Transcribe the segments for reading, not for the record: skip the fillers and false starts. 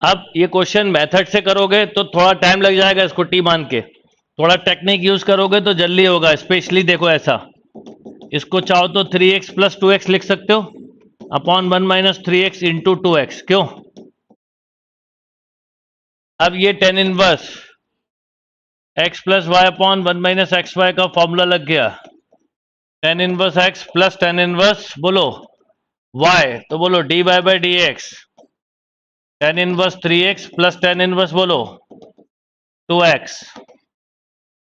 अब ये question method से करोगे तो थोड़ा टाइम लग जाएगा, इसको टी मान के। थोड़ा टेक्निक यूज करोगे तो जल्दी होगा। स्पेशली देखो ऐसा, इसको चाहो तो 3x प्लस 2x लिख सकते हो upon 1 minus 3x into 2x। क्यों? अब ये tan inverse x plus y upon 1 minus x y का फॉर्मूला लग गया। Tan inverse x plus tan inverse बोलो y, तो बोलो d Y by D x. Tan inverse 3x plus tan inverse बोलो 2x।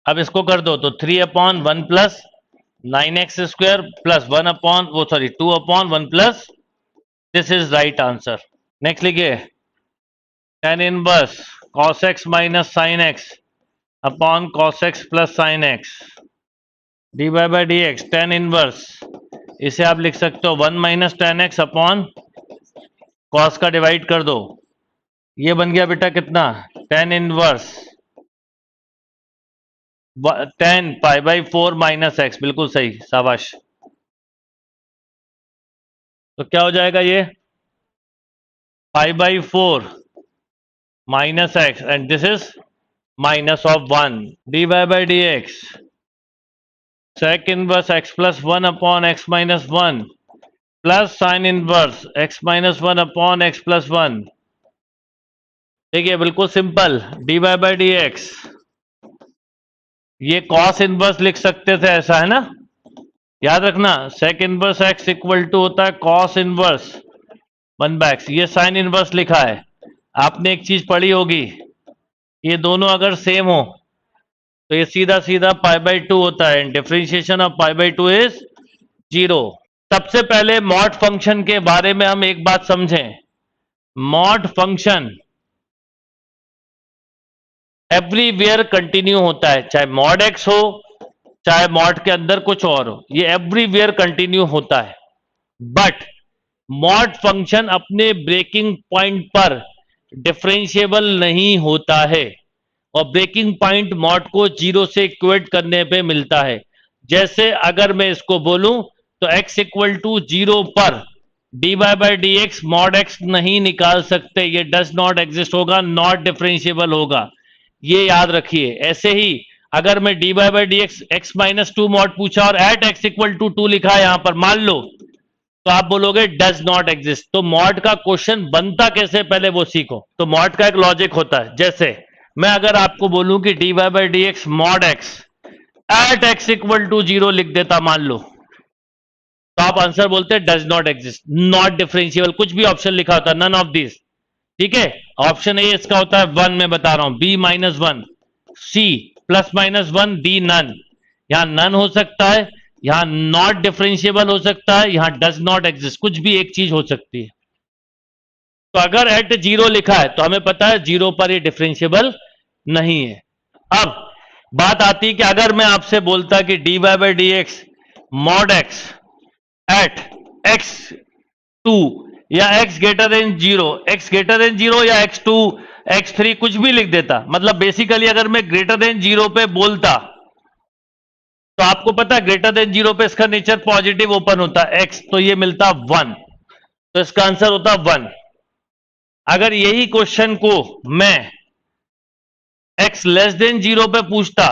अब इसको कर दो तो 3 upon 1 plus 9x square plus 1 upon 2 upon 1 plus, this is right answer. Next लिखिए tan inverse cos x minus sign x upon cos x plus sine x D Y by D x. Tan inverse इसे आप लिख सकते हो 1 minus tan X upon cos का divide कर दो, ये बन गया बेटा कितना, tan inverse 10 pi by 4 minus X. बिल्कुल सही, शाबाश। तो क्या हो जाएगा ये pi by 4 minus X and this is minus of 1 D Y by D X sec inverse x plus 1 upon X minus 1 plus sine inverse X minus 1 upon X plus 1। देखिए बिल्कुल simple, D Y by D X ये cos inverse लिख सकते थे, ऐसा है ना, याद रखना। Sec inverse X equal to होता है कॉस इनवर्स 1 बाय एक्स। ये साइन इनवर्स लिखा है। आपने एक चीज पढ़ी होगी, ये दोनों अगर सेम हो तो ये सीधा सीधा पाई बाई 2 होता है। Differentiation of pi by 2 is 0। सबसे पहले मॉड फंक्शन के बारे में हम एक बात समझें। मॉड फंक्शन एवरीवेयर कंटिन्यू होता है, चाहे मॉड एक्स हो चाहे मॉड के अंदर कुछ और हो, ये एवरीवेयर कंटिन्यू होता है। बट मॉड फंक्शन अपने ब्रेकिंग पॉइंट पर डिफरेंशिएबल नहीं होता है, और ब्रेकिंग पॉइंट मॉड को 0 से इक्वेट करने पे मिलता है। जैसे अगर मैं इसको बोलूं तो x इक्वल टू 0 पर d Y by D x mod x नहीं निकाल सकते, ये डज नॉट एग्जिस्ट होगा, नॉट डिफरेंशिएबल होगा, ये याद रखिए। ऐसे ही अगर मैं d Y by D x x minus 2 mod पूछा और एट एक्स इक्वल टू 2 लिखा है यहां पर, मान लो, तो आप बोलोगे डज नॉट एग्जिस्ट। तो मॉड का क्वेश्चन बनता कैसे पहले वो सीखो। तो मॉड का एक लॉजिक होता है, जैसे मैं अगर आपको बोलूं कि d Y by D x mod x at x equal to 0 लिख देता मान लो, तो आप आंसर बोलते हैं does not exist, not differentiable, कुछ भी ऑप्शन लिखा होता है, नन ऑफ दिस। ठीक है, ऑप्शन ए इसका होता है 1, मैं बता रहा हूं, B minus 1, C plus minus 1, D none. यहां नन हो सकता है, यहां नॉट डिफरेंशिएबल हो सकता है, यहां डज नॉट एग्जिस्ट, कुछ भी एक चीज हो सकती है। तो अगर एट 0 लिखा है तो हमें पता है 0 पर ये डिफरेंशिएबल नहीं है। अब बात आती है कि अगर मैं आपसे बोलता कि d Y by D x mod x at x 2 या x greater than 0, x greater than 0 या x2 x3 कुछ भी लिख देता, मतलब बेसिकली अगर मैं ग्रेटर देन 0 पे बोलता तो आपको पता है ग्रेटर देन 0 पे इसका नेचर पॉजिटिव ओपन होता है x, तो ये मिलता 1, तो इसका आंसर होता 1। अगर यही क्वेश्चन को मैं x लेस देन 0 पे पूछता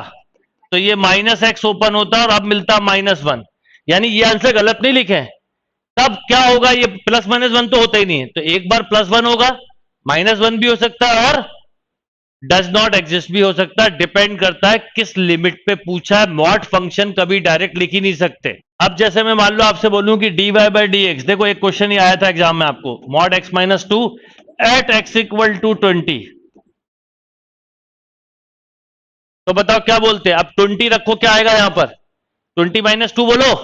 तो ये माइनस एक्स ओपन होता और अब मिलता -1, यानी ये आंसर गलत नहीं लिखे। तब क्या होगा, ये प्लस माइनस 1 तो होता ही नहीं है, तो एक बार +1 होगा, -1 भी हो सकता है और डज नॉट एग्जिस्ट भी हो सकता है, डिपेंड करता है किस लिमिट पे पूछा है। मॉड फंक्शन कभी डायरेक्ट लिख ही नहीं सकते। अब जैसे मैं मान लो आपसे बोलूं कि d Y by D x, देखो एक क्वेश्चन ही आया था एग्जाम में आपको, mod x minus 2 at x equal to 20, तो बताओ क्या बोलते हैं। अब 20 रखो, क्या आएगा यहां पर, 20 माइनस 2 बोलो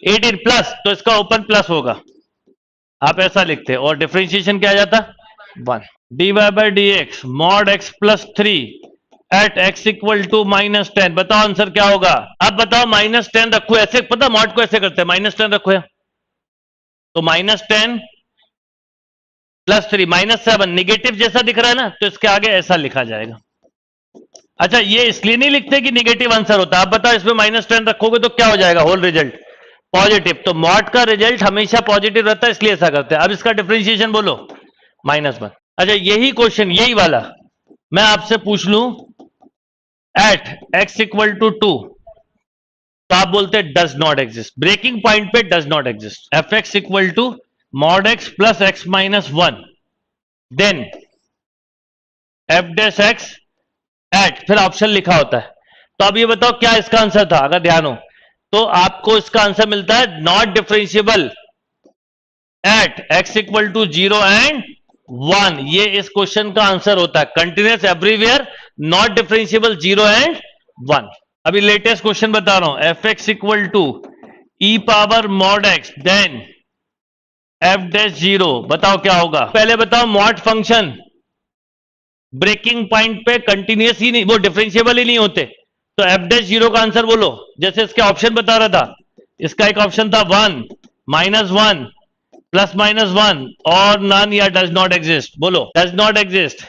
18 प्लस, तो इसका ओपन प्लस होगा, आप ऐसा लिखते हैं, और डिफरेंशिएशन क्या आ जाता 1। D Y by D x mod x plus 3 at x equal to -10, बताओ आंसर क्या होगा। अब बताओ -10 रखो, ऐसे पता मॉड को ऐसे करते हैं, -10 रखो है तो -10 प्लस 3 -7, निगेटिव जैसा दिख रहा है ना, तो इसके आगे ऐसा लिखा जाएगा। अच्छा, ये इसलिए नहीं लिखते कि निगेटिव आंसर होता है। आप बताओ इसमें -10 रखोगे तो क्या हो जाएगा, होल रिजल्ट पॉजिटिव, तो मॉड का रिजल्ट हमेशा पॉजिटिव रहता है, इसलिए ऐसा करते हैं। अब इसका डिफरेंशिएशन बोलो -1। अच्छा यही क्वेश्चन, यही वाला मैं आपसे पूछ लूं, एट x इक्वल टू 2, तो आप बोलते हैं does not exist, breaking point पे does not exist, f x equal to mod x plus x minus 1, then f dash x at, फिर ऑप्शन लिखा होता है। तो अब ये बताओ क्या इसका आंसर था, अगर ध्यान हो तो आपको इसका आंसर मिलता है not differentiable at x equal to 0 and 1। ये इस क्वेश्चन का आंसर होता है, continuous everywhere, not differentiable 0 and 1। अभी लेटेस्ट क्वेश्चन बता रहा हूं, f x equal to e power mod x then f dash 0, बताओ क्या होगा। पहले बताओ मॉड फंक्शन ब्रेकिंग पॉइंट पे कंटिन्यूअस ही नहीं, वो डिफरेंशिएबल ही नहीं होते, तो एफ डैश 0 का आंसर बोलो। जैसे इसके ऑप्शन बता रहा था, इसका एक ऑप्शन था 1, -1, +-1 और नन या डज नॉट एग्जिस्ट। बोलो डज नॉट एग्जिस्ट।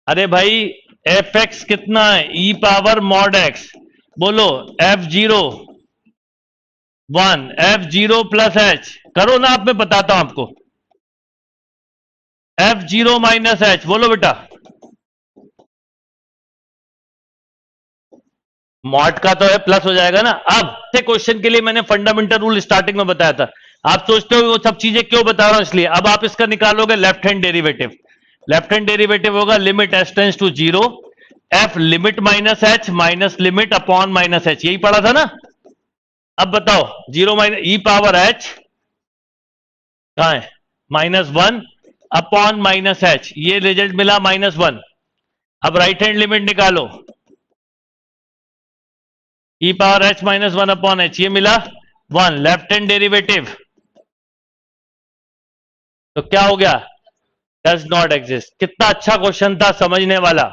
अरे भाई एफ एक्स कितना है, ई पावर मॉड एक्स, बोलो f0 1, f0 प्लस h, करो ना आप, मैं बताता हूं आपको, f0 माइनस h, बोलो बेटा। मॉड का तो है प्लस हो जाएगा ना। अब से क्वेश्चन के लिए मैंने फंडामेंटल रूल स्टार्टिंग में बताया था, आप सोचते हो वो सब चीजें क्यों बता रहा हूं, इसलिए अब आप इसका निकालोगे left hand derivative. Left hand derivative होगा limit s tends to 0, f limit minus h minus limit upon minus h, यही पढ़ा था ना। अब बताओ 0 माइनस ई पावर एच कहां है, -1 अपॉन माइनस एच, ये रिजल्ट मिला -1। अब राइट हैंड लिमिट निकालो, ई पावर एच -1 अपॉन एच, ये मिला 1, लेफ्ट हैंड डेरिवेटिव, तो क्या हो गया, डज नॉट एग्जिस्ट। कितना अच्छा क्वेश्चन था, समझने वाला।